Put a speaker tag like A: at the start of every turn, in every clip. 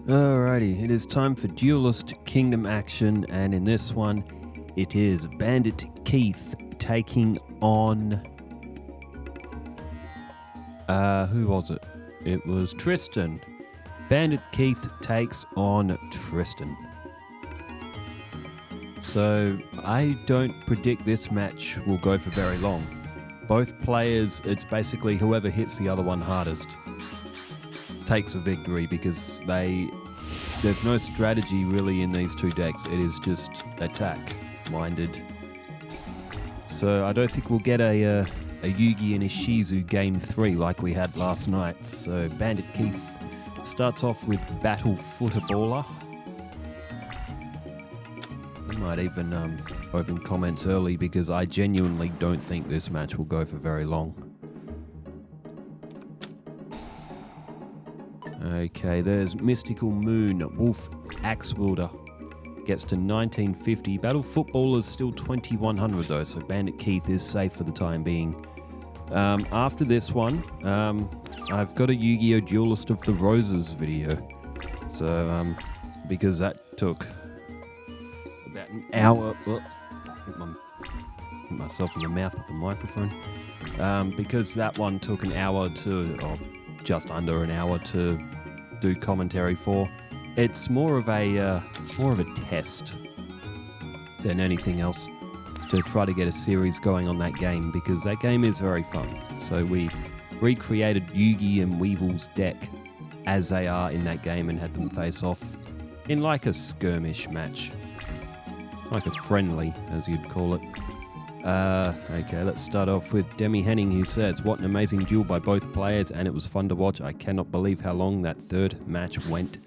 A: Alrighty, it is time for Duelist Kingdom action, and in this one, it is Bandit Keith taking on... who was it? It was Tristan. Bandit Keith takes on Tristan. So, I don't predict this match will go for very long. Both players, it's basically whoever hits the other one hardest takes a victory, because there's no strategy really in these two decks. It is just attack minded. So I don't think we'll get a Yugi and a Shizu game 3 like we had last night. So Bandit Keith starts off with Battle Footaballer. I might even open comments early, because I genuinely don't think this match will go for very long. Okay, there's Mystical Moon, Wolf Axe Wielder. Gets to 1950. Battle Footballer's still 2100 though, so Bandit Keith is safe for the time being. After this one, I've got a Yu-Gi-Oh! Duelist of the Roses video. So, because that took about an hour. Hit myself in the mouth with the microphone. Because that one took an hour or just under an hour to do commentary for. It's more of a test than anything else, to try to get a series going on that game, because that game is very fun. So we recreated Yugi and Weevil's deck as they are in that game and had them face off in like a skirmish match, like a friendly, as you'd call it. Okay, let's start off with Demi Henning, who says, "What an amazing duel by both players, and it was fun to watch. I cannot believe how long that third match went."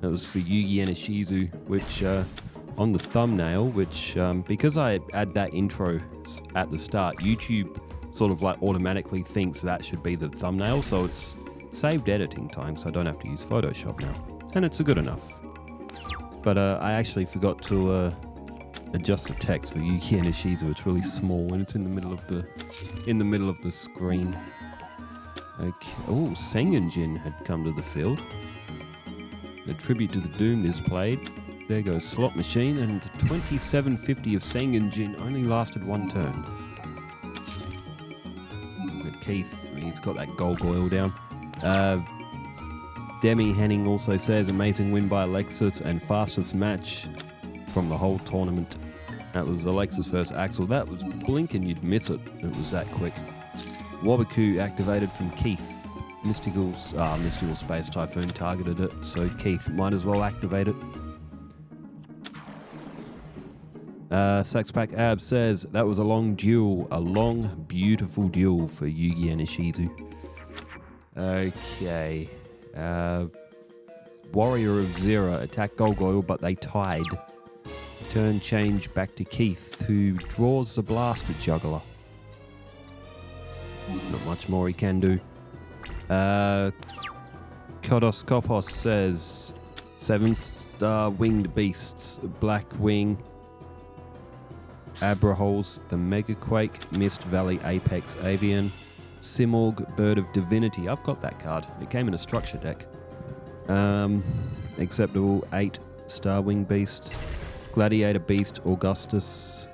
A: It was for Yugi and a Shizu, which on the thumbnail, which because I add that intro at the start, YouTube sort of like automatically thinks that should be the thumbnail, so it's saved editing time, so I don't have to use Photoshop now, and it's good enough. But I actually forgot to adjust the text for Yugi and Ishizu. It's really small and it's in the middle of the screen. Okay. Oh, Sengenjin had come to the field. The tribute to the Doomed is played. There goes Slot Machine, and 2750 of Sengenjin only lasted one turn. But Keith, he's got that Golgoyle down. Demi Henning also says, "Amazing win by Alexis and fastest match from the whole tournament." That was Alexis versus Axel. That was blink and you'd miss it. It was that quick. Wabaku activated from Keith. Mystical Space Typhoon targeted it, so Keith might as well activate it. Saxpack Ab says, "That was a long duel, a long, beautiful duel for Yugi and Ishizu." Okay. Warrior of Zera attacked Golgoyle, but they tied. Turn change back to Keith, who draws the Blaster Juggler. Not much more he can do. Kodoskopos says, 7-star winged beasts, Black Wing, Abraholes, the Megaquake, Mist Valley Apex Avian, Simorg, Bird of Divinity. I've got that card. It came in a structure deck. Acceptable 8-star winged beasts. Gladiator Beast, Augustus.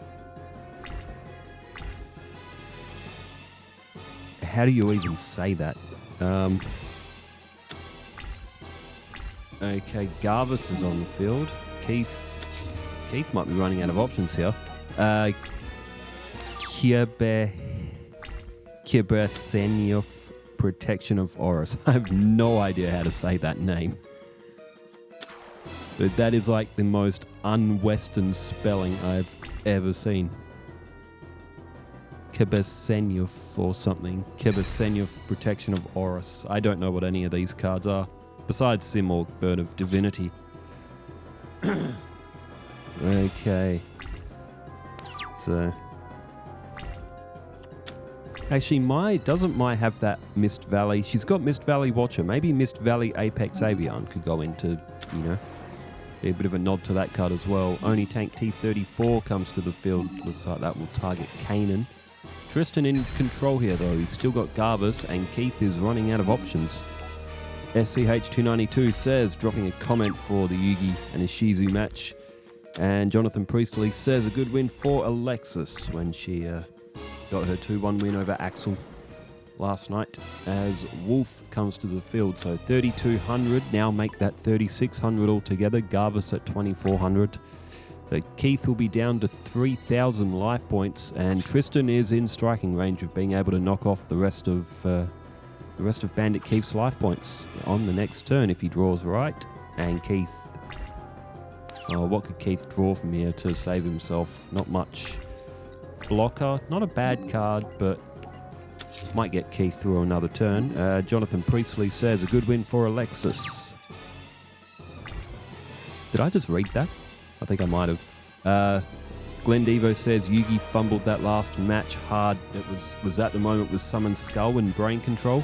A: How do you even say that? Okay, Garvis is on the field. Keith might be running out of options here. Kiebersenyov, Protection of Horus. I have no idea how to say that name. But that is like the most un-Western spelling I've ever seen. Kebersenyov or something. Kebersenyov, Protection of Horus. I don't know what any of these cards are, besides Simorg, Bird of Divinity. Okay. So... Actually, doesn't my have that Mist Valley? She's got Mist Valley Watcher. Maybe Mist Valley Apex Avian could go into, a bit of a nod to that card as well. Only Tank T34 comes to the field. Looks like that will target Kanan. Tristan in control here, though. He's still got Garvis, and Keith is running out of options. SCH292 says, dropping a comment for the Yugi and Ishizu match. And Jonathan Priestley says, a good win for Alexis when she got her 2-1 win over Axel last night as Wolf comes to the field. So 3,200, now make that 3,600 altogether. Garvis at 2,400. So Keith will be down to 3,000 life points, and Tristan is in striking range of being able to knock off the rest of Bandit Keith's life points on the next turn if he draws right. And Keith, what could Keith draw from here to save himself? Not much. Blocker, not a bad card, but might get Keith through another turn. Jonathan Priestley says, a good win for Alexis. Did I just read that? I think I might have. Glenn Devo says, Yugi fumbled that last match hard. It was at the moment with Summon Skull and Brain Control.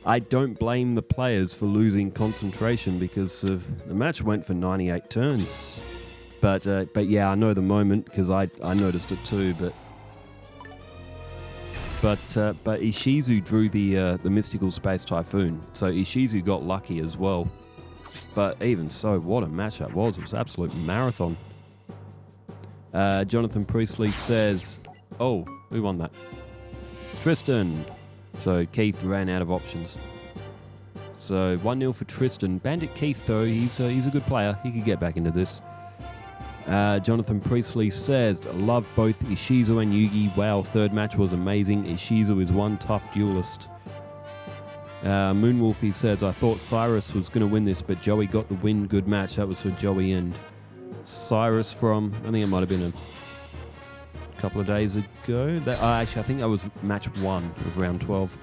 A: I don't blame the players for losing concentration because the match went for 98 turns. But yeah, I know the moment because I noticed it too. But Ishizu drew the Mystical Space Typhoon, so Ishizu got lucky as well. But even so, what a match that was. It was an absolute marathon. Jonathan Priestley says, oh, who won that? Tristan. So Keith ran out of options. So 1-0 for Tristan. Bandit Keith, though, he's a good player. He could get back into this. Jonathan Priestley says, love both Ishizu and Yugi. Wow, third match was amazing. Ishizu is one tough duelist. Moonwolfie says, I thought Cyrus was going to win this, but Joey got the win. Good match. That was for Joey and Cyrus from, I think it might have been a couple of days ago. Actually, I think that was match 1 of round 12.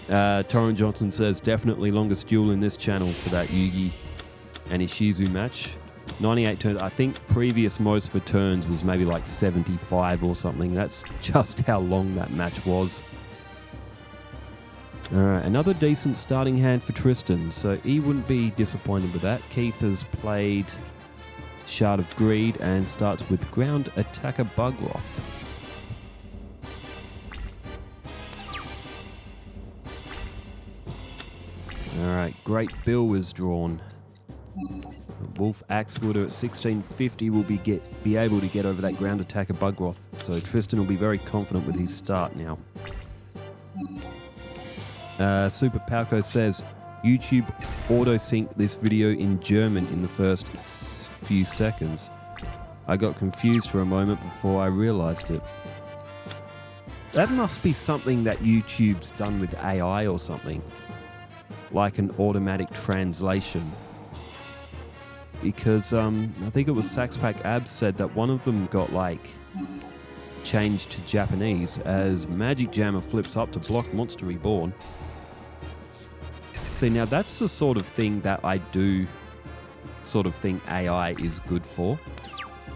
A: Torrin Johnson says, definitely longest duel in this channel for that Yugi and Ishizu match. 98 turns. I think previous most for turns was maybe like 75 or something. That's just how long that match was. Alright, another decent starting hand for Tristan, so he wouldn't be disappointed with that. Keith has played Shard of Greed and starts with Ground Attacker Bugroth. Alright, Great Bill is drawn. Wolf Axewooder at 1650 will be able to get over that Ground Attacker Bugroth, so Tristan will be very confident with his start now. Super Palco says, YouTube auto-synced this video in German in the first few seconds. I got confused for a moment before I realized it. That must be something that YouTube's done with AI or something. Like an automatic translation. Because I think it was Saxpack Abs said that one of them got changed to Japanese as Magic Jammer flips up to block Monster Reborn. See, now that's the sort of thing that I do sort of think AI is good for,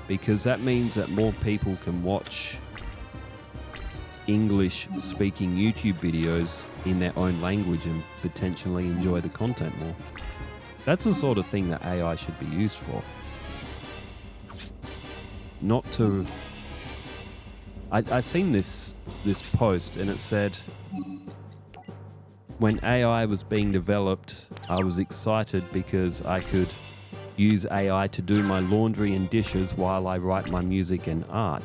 A: because that means that more people can watch English-speaking YouTube videos in their own language and potentially enjoy the content more. That's the sort of thing that AI should be used for. Not to... I seen this post and it said, when AI was being developed, I was excited because I could use AI to do my laundry and dishes while I write my music and art.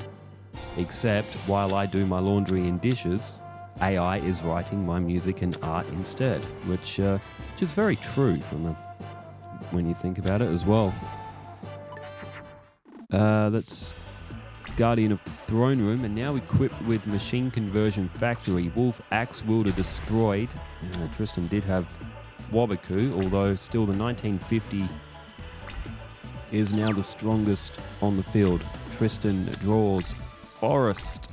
A: Except while I do my laundry and dishes, AI is writing my music and art instead, which is very true when you think about it as well. That's Guardian of the Throne Room, and now equipped with Machine Conversion Factory. Wolf Axe Wielder destroyed. Tristan did have Wabaku, although still the 1950 is now the strongest on the field. Tristan draws Forest.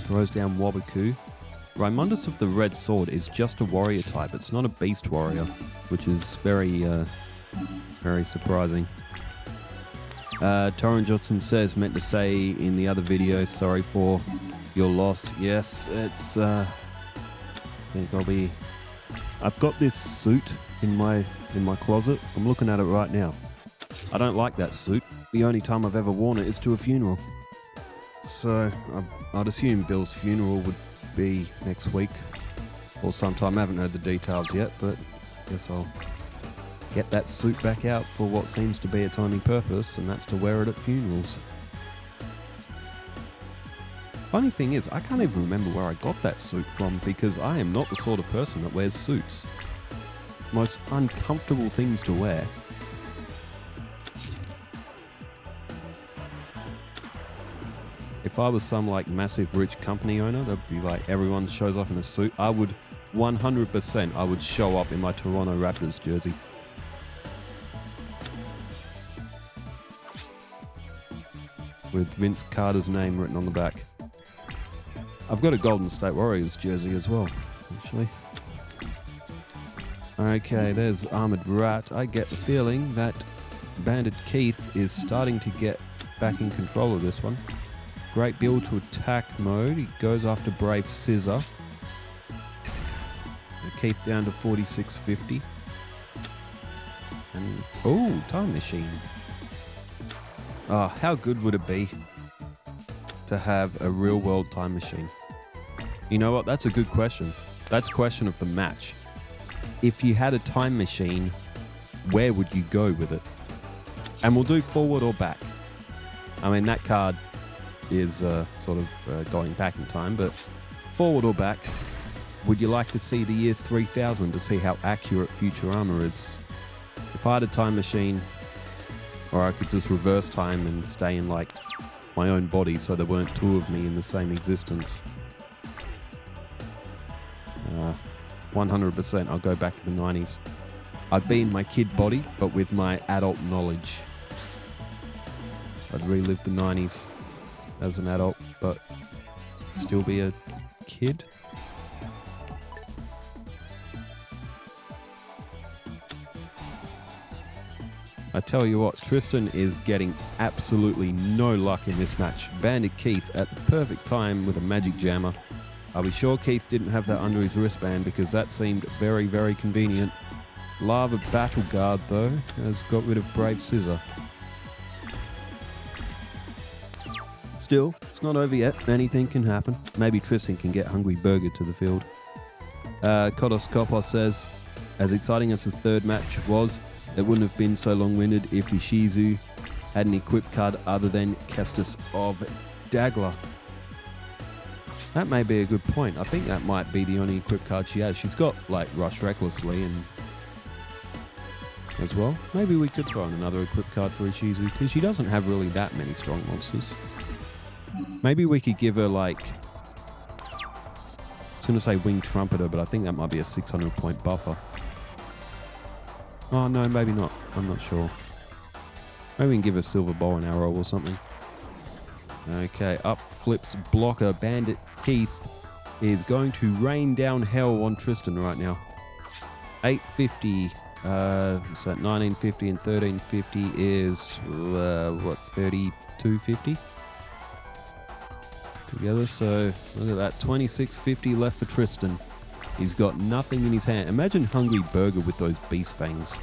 A: Throws down Wabaku. Raimundus of the Red Sword is just a warrior type. It's not a beast warrior, which is very surprising. Torrin Johnson says, meant to say in the other video, sorry for your loss. Yes, it's, I think I've got this suit in my closet. I'm looking at it right now. I don't like that suit. The only time I've ever worn it is to a funeral. So I'd assume Bill's funeral would be next week or sometime. I haven't heard the details yet, but guess I'll get that suit back out for what seems to be a tiny purpose, and that's to wear it at funerals. Funny thing is, I can't even remember where I got that suit from because I am not the sort of person that wears suits. Most uncomfortable things to wear. If I was some like massive rich company owner, that'd be like everyone shows up in a suit. I would 100% I would show up in my Toronto Raptors jersey. With Vince Carter's name written on the back. I've got a Golden State Warriors jersey as well, actually. Okay, there's Armored Rat. I get the feeling that Bandit Keith is starting to get back in control of this one. Great build to attack mode. He goes after Brave Scissor. Keith down to 4650. And oh, Time Machine. Oh, how good would it be to have a real world time machine? You know what? That's a good question. That's a question of the match. If you had a time machine, where would you go with it? And we'll do forward or back. I mean, that card is sort of going back in time, but forward or back, would you like to see the year 3000 to see how accurate Futurama is? If I had a time machine, or I could just reverse time and stay in like my own body so there weren't two of me in the same existence. 100% I'll go back to the 90s. I'd be in my kid body, but with my adult knowledge. I'd relive the 90s as an adult, but still be a kid. I tell you what, Tristan is getting absolutely no luck in this match. Bandit Keith at the perfect time with a magic jammer. Are we sure Keith didn't have that under his wristband, because that seemed very, very convenient. Lava Battle Guard, though, has got rid of Brave Scissor. Still, it's not over yet. Anything can happen. Maybe Tristan can get Hungry Burger to the field. Kodos Kopos says, as exciting as his third match was, it wouldn't have been so long-winded if Ishizu had an equipped card other than Kestis of Dagla. That may be a good point. I think that might be the only equipped card she has. She's got, like, Rush Recklessly and as well. Maybe we could throw in another equipped card for Ishizu, because she doesn't have really that many strong monsters. Maybe we could give her, like, I was going to say Winged Trumpeter, but I think that might be a 600-point buffer. Oh, no, maybe not. I'm not sure. Maybe we can give her Silver Bow and Arrow or something. Okay, up flips blocker. Bandit Keith is going to rain down hell on Tristan right now. 850, so 1950 and 1350 is, what, 3250? Together, so look at that, 2650 left for Tristan. He's got nothing in his hand. Imagine Hungry Burger with those beast fangs.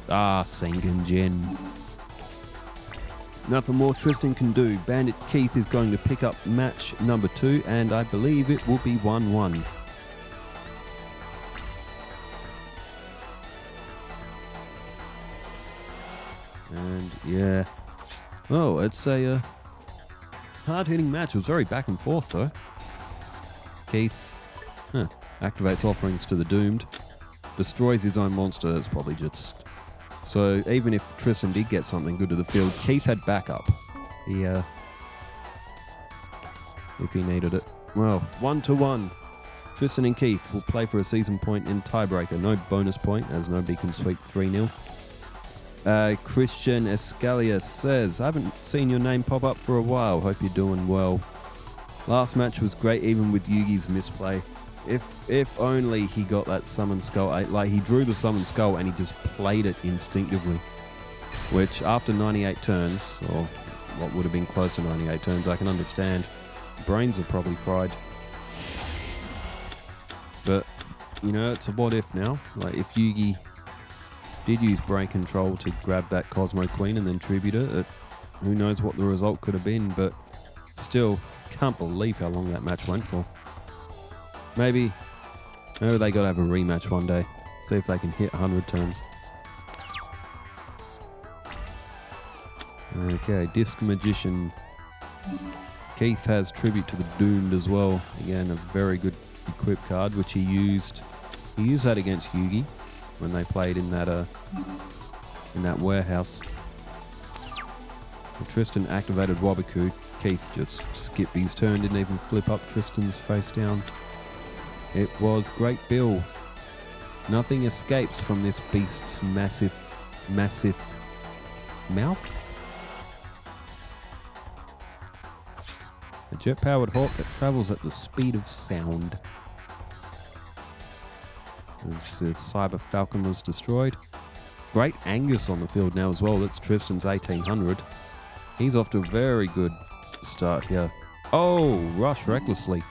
A: Ah, Sengen Gen. Nothing more Tristan can do. Bandit Keith is going to pick up match number 2, and I believe it will be 1-1. And yeah. Oh, it's a hard-hitting match. It was very back and forth, though. Keith activates offerings to the doomed. Destroys his own monster. That's probably just... So even if Tristan did get something good to the field, Keith had backup. He, if he needed it. Well, 1-1. Tristan and Keith will play for a season point in tiebreaker. No bonus point, as nobody can sweep 3-0. Christian Escalia says, I haven't seen your name pop up for a while. Hope you're doing well. Last match was great, even with Yugi's misplay. If only he got that Summon Skull. Like, he drew the Summon Skull and he just played it instinctively. Which, after 98 turns, or what would have been close to 98 turns, I can understand. Brains are probably fried. But, you know, it's a what if now. Like, if Yugi did use Brain Control to grab that Cosmo Queen and then tribute it, Who knows what the result could have been, but still, can't believe how long that match went for. Maybe they got to have a rematch one day. See if they can hit 100 turns. Okay, Disc Magician. Keith has Tribute to the Doomed as well. Again, a very good equip card, which he used. He used that against Yugi when they played in that warehouse. And Tristan activated Wabaku. Keith just skipped his turn, didn't even flip up Tristan's face down. It was Great Bill. Nothing escapes from this beast's massive mouth. A jet-powered hawk that travels at the speed of sound. The Cyber Falcon was destroyed. Great Angus on the field now as well. That's Tristan's 1800. He's off to a very good start here. Oh, rush recklessly.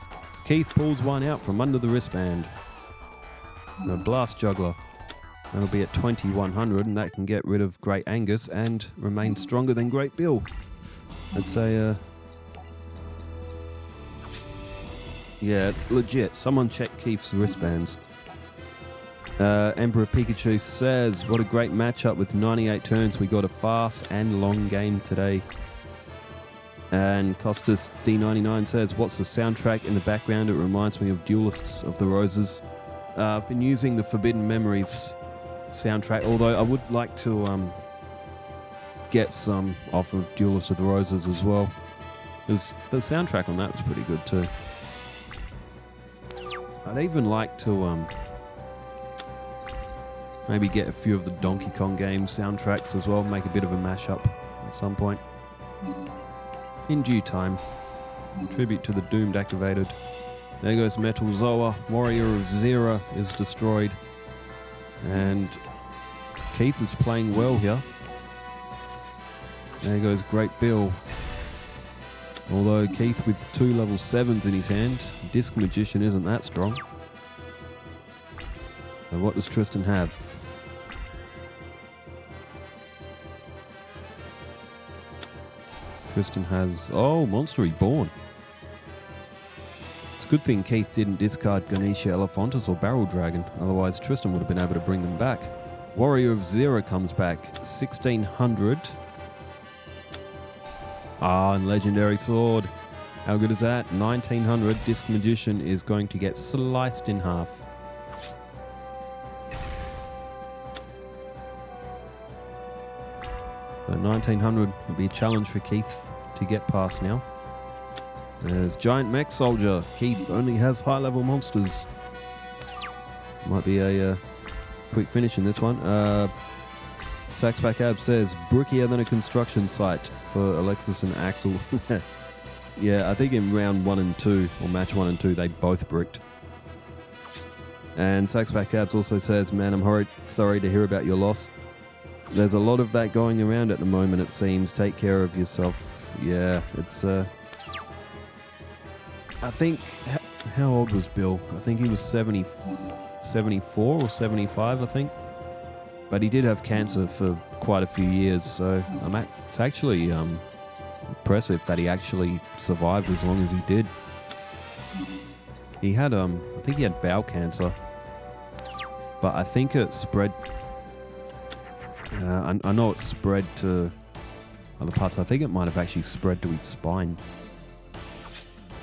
A: Keith pulls one out from under the wristband. The Blast Juggler. That'll be at 2100, and that can get rid of Great Angus and remain stronger than Great Bill. That's a... yeah, legit. Someone check Keith's wristbands. Emperor Pikachu says, what a great matchup with 98 turns. We got a fast and long game today. And Costas D99 says, what's the soundtrack in the background? It reminds me of Duelists of the Roses. I've been using the Forbidden Memories soundtrack, although I would like to get some off of Duelists of the Roses as well. Because the soundtrack on that was pretty good too. I'd even like to maybe get a few of the Donkey Kong game soundtracks as well, make a bit of a mashup at some point. In due time. Tribute to the Doomed activated. There goes Metal Zoa. Warrior of Zera is destroyed. And Keith is playing well here. There goes Great Bill. Although Keith with 2 level 7s in his hand, Disc Magician isn't that strong. So what does Tristan have? Tristan has... oh, Monster Reborn. It's a good thing Keith didn't discard Ganesha Elephantus or Barrel Dragon, otherwise Tristan would have been able to bring them back. Warrior of Zera comes back, 1600. Ah, and Legendary Sword. How good is that? 1900. Disc Magician is going to get sliced in half. So 1900 will be a challenge for Keith to get past now. There's Giant Mech Soldier. Keith only has high-level monsters. Might be a quick finish in this one. Saxpack Ab says, brickier than a construction site for Alexis and Axel. Yeah, I think in round 1 and 2, or match 1 and 2, they both bricked. And Saxpack Abs also says, man, I'm sorry to hear about your loss. There's a lot of that going around at the moment, it seems. Take care of yourself. Yeah, it's... I think... how old was Bill? I think he was 74 or 75, I think. But he did have cancer for quite a few years, so it's actually impressive that he actually survived as long as he did. He had, I think he had bowel cancer. But I think it spread... I know it spread to other parts. I think it might have actually spread to his spine.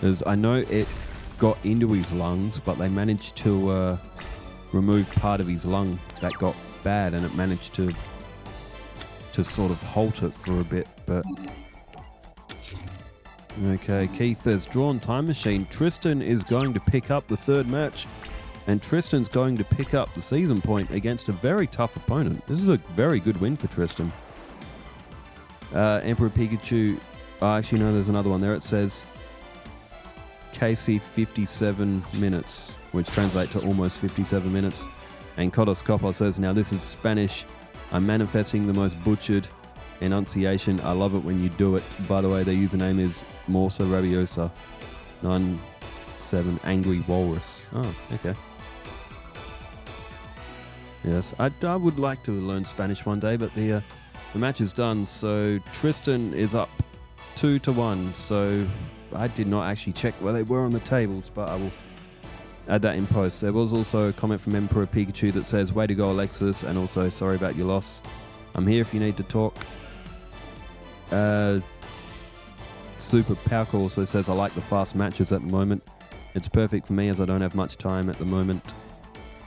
A: Because I know it got into his lungs, but they managed to remove part of his lung that got bad, and it managed to sort of halt it for a bit. But okay, Keith has drawn Time Machine. Tristan is going to pick up the third match. And Tristan's going to pick up the season point against a very tough opponent. This is a very good win for Tristan. Emperor Pikachu... oh, actually, no, there's another one there. It says KC 57 minutes, which translates to almost 57 minutes. And Kodos Copper says, now this is Spanish. I'm manifesting the most butchered enunciation. I love it when you do it. By the way, their username is Morsa Rabiosa. 97 Angry Walrus. Oh, okay. Yes, I would like to learn Spanish one day, but the the match is done. So Tristan is up 2-1. So I did not actually check where they were on the tables, but I will add that in post. There was also a comment from Emperor Pikachu that says, "Way to go, Alexis," and also sorry about your loss. I'm here if you need to talk. Super Pauka also says, "I like the fast matches at the moment. It's perfect for me as I don't have much time at the moment."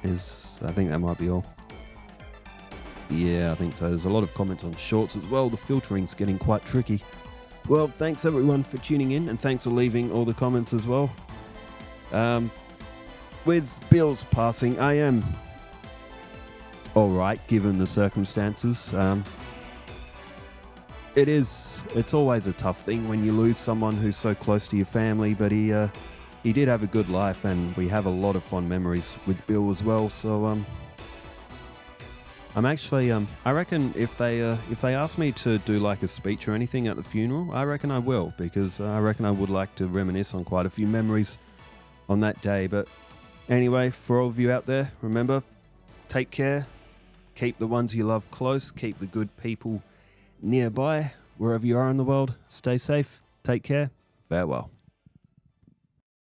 A: I think that might be all. Yeah, I think so. There's a lot of comments on shorts as well. The filtering's getting quite tricky. Well, thanks everyone for tuning in, and thanks for leaving all the comments as well. With Bill's passing, I am alright given the circumstances. It's always a tough thing when you lose someone who's so close to your family, but he did have a good life, and we have a lot of fond memories with Bill as well. So I'm actually I reckon if they ask me to do like a speech or anything at the funeral, I reckon I will, because I reckon I would like to reminisce on quite a few memories on that day. But anyway, for all of you out there, remember, take care, keep the ones you love close, keep the good people nearby, wherever you are in the world. Stay safe, take care, farewell.